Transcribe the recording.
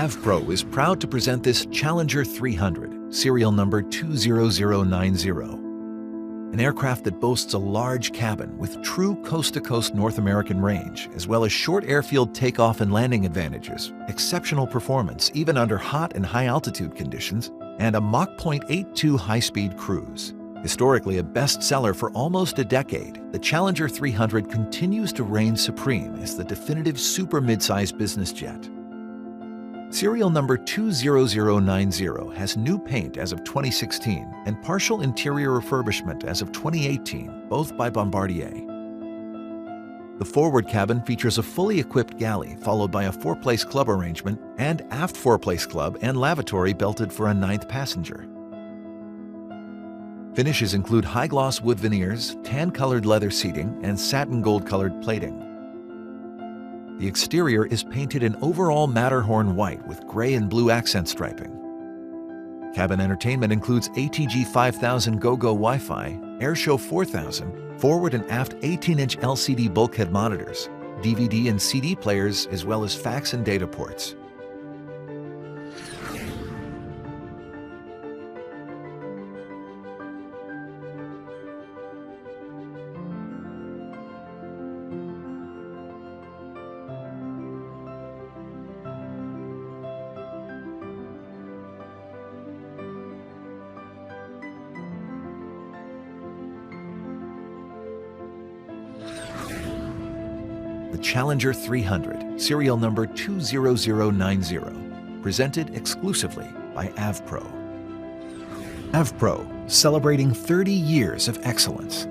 AvPro is proud to present this Challenger 300, serial number 20090. An aircraft that boasts a large cabin with true coast-to-coast North American range, as well as short airfield takeoff and landing advantages, exceptional performance even under hot and high-altitude conditions, and a Mach 0.82 high-speed cruise. Historically a bestseller for almost a decade, the Challenger 300 continues to reign supreme as the definitive super midsize business jet. Serial number 20090 has new paint as of 2016 and partial interior refurbishment as of 2018, both by Bombardier. The forward cabin features a fully equipped galley followed by a 4-place club arrangement and aft 4-place club and lavatory belted for a 9th passenger. Finishes include high-gloss wood veneers, tan-colored leather seating, and satin gold-colored plating. The exterior is painted in overall Matterhorn white with gray and blue accent striping. Cabin entertainment includes ATG 5000 GoGo Wi-Fi, Airshow 4000, forward and aft 18-inch LCD bulkhead monitors, DVD and CD players, as well as fax and data ports. The Challenger 300, serial number 20090, presented exclusively by AvPro. AvPro, celebrating 30 years of excellence.